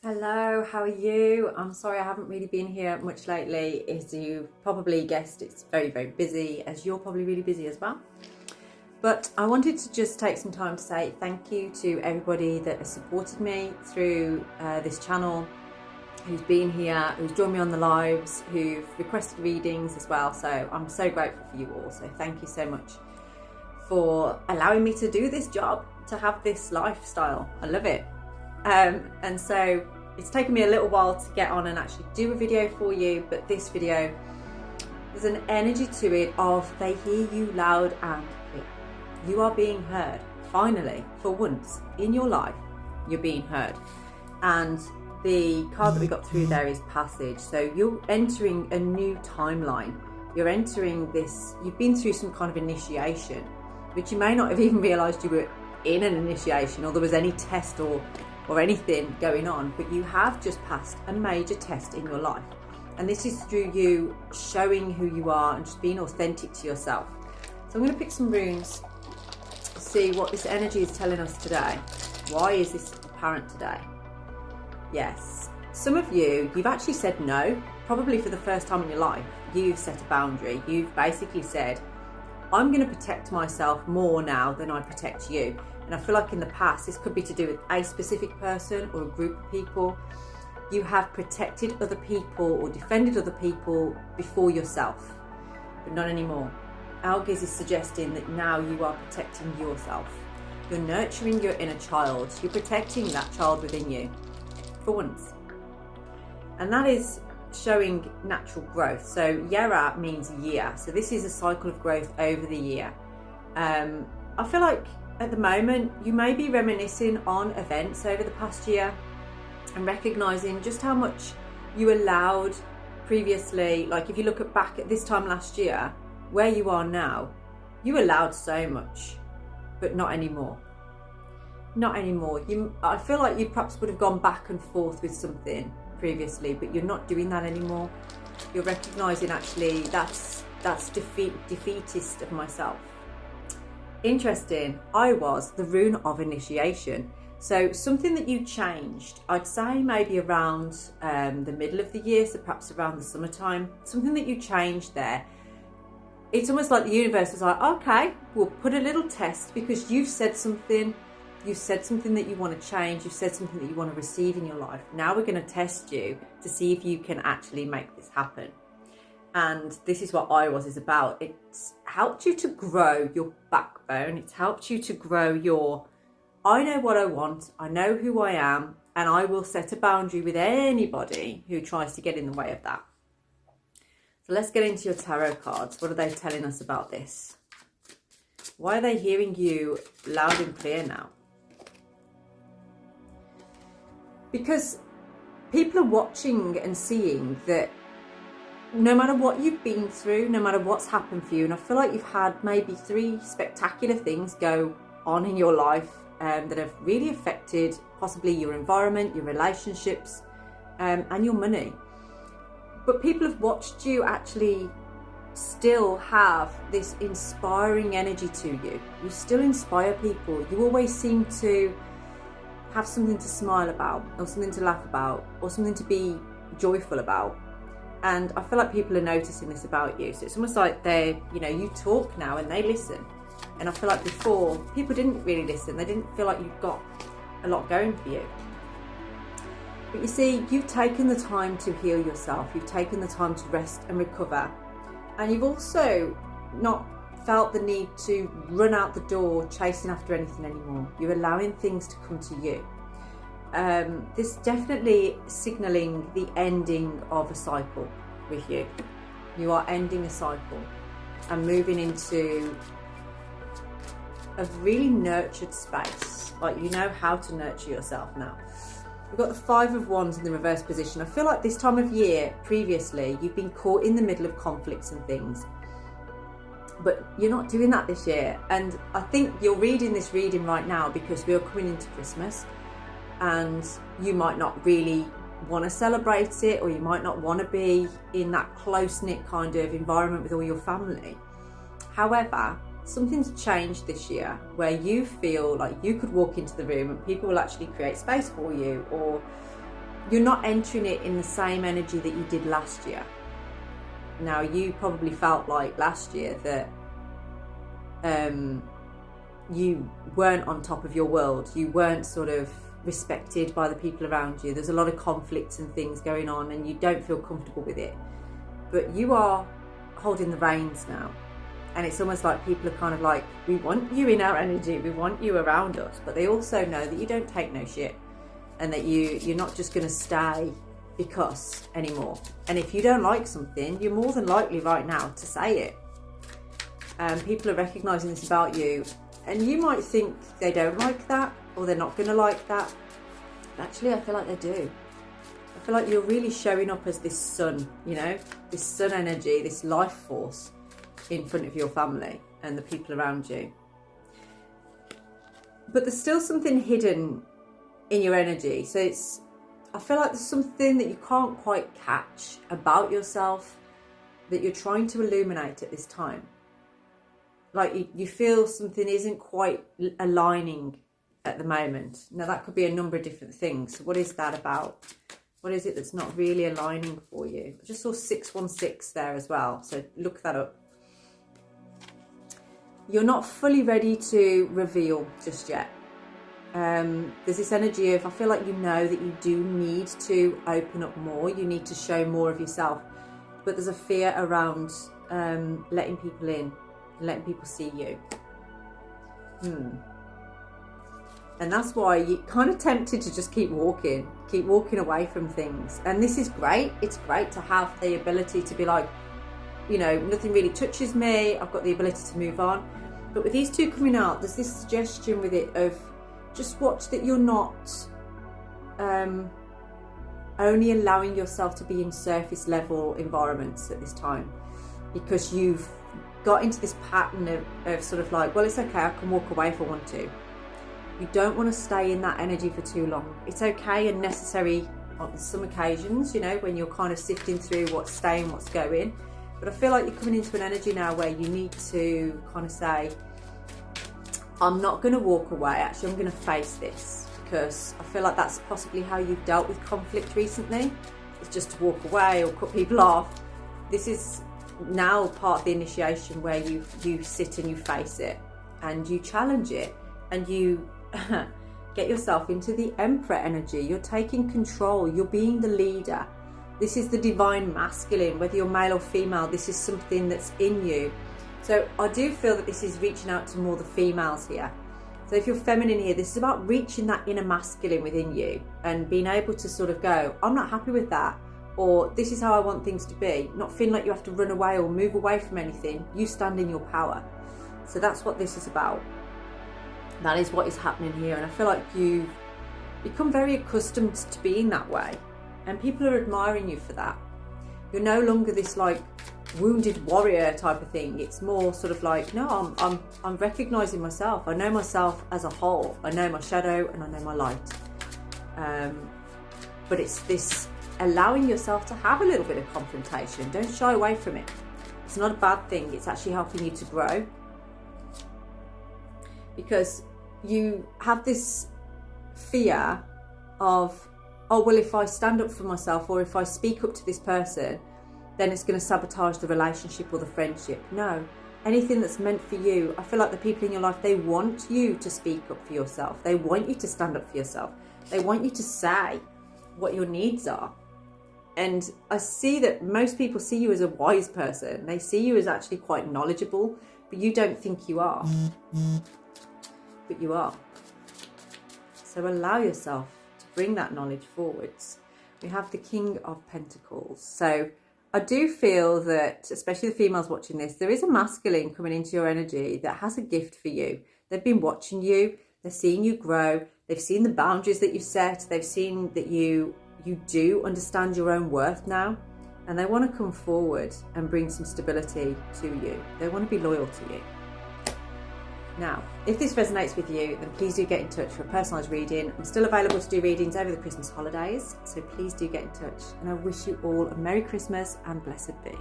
Hello, how are you? I'm sorry I haven't really been here much lately. As you probably guessed, it's very busy, as you're probably really busy as well. But I wanted to just take some time to say thank you to everybody that has supported me through this channel, who's been here, who's joined me on the lives, who've requested readings as well. So I'm so grateful for you all. So thank you so much for allowing me to do this job, to have this lifestyle. I love it. And so it's taken me a little while to get on and actually do a video for you, but this video, there's an energy to it of they hear you loud and clear. You are being heard. Finally, for once in your life, you're being heard. And the card that we got through there is passage. So you're entering a new timeline. You're entering this, you've been through some kind of initiation, which you may not have even realised you were in an initiation or there was any test or anything going on, but you have just passed a major test in your life. And this is through you showing who you are and just being authentic to yourself. So I'm going to pick some runes to see what this energy is telling us today. Why is this apparent today? Yes, some of you've actually said no, probably for the first time in your life. You've set a boundary. You've basically said, I'm going to protect myself more now than I protect you. And I feel like in the past, this could be to do with a specific person or a group of people. You have protected other people or defended other people before yourself, but not anymore. Algiz is suggesting that now you are protecting yourself. You're nurturing your inner child. You're protecting that child within you, for once. And that is showing natural growth. So Yara means year. So this is a cycle of growth over the year. I feel like at the moment, you may be reminiscing on events over the past year and recognizing just how much you allowed previously. Like if you look back at this time last year, where you are now, you allowed so much, but not anymore. Not anymore. I feel like you perhaps would have gone back and forth with something previously, but you're not doing that anymore. You're recognizing actually that's defeatist of myself. Interesting. I was the rune of initiation. So something that you changed, I'd say maybe around the middle of the year, so perhaps around the summertime, something that you changed there. It's almost like the universe is like, okay, we'll put a little test because you've said something that you want to change, you've said something that you want to receive in your life. Now we're going to test you to see if you can actually make this happen. And this is what is about. It's helped you to grow your backbone. It's helped you to grow your, I know what I want, I know who I am, and I will set a boundary with anybody who tries to get in the way of that. So let's get into your tarot cards. What are they telling us about this? Why are they hearing you loud and clear now? Because people are watching and seeing that no matter what you've been through, no matter what's happened for you, and I feel like you've had maybe 3 spectacular things go on in your life that have really affected possibly your environment, your relationships, and your money. But people have watched you actually still have this inspiring energy to you. You still inspire people. You always seem to have something to smile about, or something to laugh about, or something to be joyful about. And I feel like people are noticing this about you. So it's almost like you talk now and they listen. And I feel like before, people didn't really listen. They didn't feel like you've got a lot going for you. But you see, you've taken the time to heal yourself. You've taken the time to rest and recover. And you've also not felt the need to run out the door chasing after anything anymore. You're allowing things to come to you. This definitely signalling the ending of a cycle with you. You are ending a cycle and moving into a really nurtured space. Like you know how to nurture yourself now. We've got the 5 of Wands in the reverse position. I feel like this time of year previously you've been caught in the middle of conflicts and things, but you're not doing that this year. And I think you're reading this reading right now because we are coming into Christmas and you might not really want to celebrate it, or you might not want to be in that close-knit kind of environment with all your family. However, something's changed this year where you feel like you could walk into the room and people will actually create space for you, or you're not entering it in the same energy that you did last year. Now, you probably felt like last year that you weren't on top of your world. You weren't sort of respected by the people around you. There's a lot of conflicts and things going on and you don't feel comfortable with it. But you are holding the reins now. And it's almost like people are kind of like, we want you in our energy, we want you around us. But they also know that you don't take no shit and that you're not just going to stay because anymore. And if you don't like something, you're more than likely right now to say it. People are recognising this about you. And you might think they don't like that or they're not going to like that. But actually, I feel like they do. I feel like you're really showing up as this sun, you know, this sun energy, this life force in front of your family and the people around you. But there's still something hidden in your energy. So I feel like there's something that you can't quite catch about yourself that you're trying to illuminate at this time. Like you feel something isn't quite aligning at the moment. Now that could be a number of different things. So what is that about? What is it that's not really aligning for you? I just saw 616 there as well. So look that up. You're not fully ready to reveal just yet. There's this energy of, I feel like you know that you do need to open up more. You need to show more of yourself. But there's a fear around letting people in. Letting people see you. And that's why you're kind of tempted to just keep walking away from things. And this is great. It's great to have the ability to be like, you know, nothing really touches me. I've got the ability to move on. But with these two coming out, there's this suggestion with it of just watch that you're not only allowing yourself to be in surface level environments at this time, because you've got into this pattern of sort of like, well, it's okay, I can walk away if I want to. You don't want to stay in that energy for too long. It's okay and necessary on some occasions, you know, when you're kind of sifting through what's staying, what's going. But I feel like you're coming into an energy now where you need to kind of say, I'm not going to walk away, actually I'm going to face this, because I feel like that's possibly how you've dealt with conflict recently. It's just to walk away or cut people off. This is now part of the initiation where you sit and you face it and you challenge it and you get yourself into the Emperor energy. You're taking control, you're being the leader. This is the divine masculine, whether you're male or female, this is something that's in you. So I do feel that this is reaching out to more the females here. So if you're feminine here, this is about reaching that inner masculine within you and being able to sort of go, I'm not happy with that. Or this is how I want things to be. Not feeling like you have to run away or move away from anything. You stand in your power. So that's what this is about. That is what is happening here. And I feel like you've become very accustomed to being that way. And people are admiring you for that. You're no longer this like wounded warrior type of thing. It's more sort of like, no, I'm recognizing myself. I know myself as a whole. I know my shadow and I know my light. But it's this allowing yourself to have a little bit of confrontation. Don't shy away from it. It's not a bad thing. It's actually helping you to grow. Because you have this fear of, oh, well, if I stand up for myself or if I speak up to this person, then it's going to sabotage the relationship or the friendship. No, anything that's meant for you, I feel like the people in your life, they want you to speak up for yourself. They want you to stand up for yourself. They want you to say what your needs are. And I see that most people see you as a wise person. They see you as actually quite knowledgeable, but you don't think you are. But you are. So allow yourself to bring that knowledge forwards. We have the King of Pentacles. So I do feel that, especially the females watching this, there is a masculine coming into your energy that has a gift for you. They've been watching you. They're seeing you grow. They've seen the boundaries that you've set. They've seen that you do understand your own worth now, and they want to come forward and bring some stability to you. They want to be loyal to you. Now, if this resonates with you, then please do get in touch for a personalised reading. I'm still available to do readings over the Christmas holidays, so please do get in touch. And I wish you all a Merry Christmas and blessed be.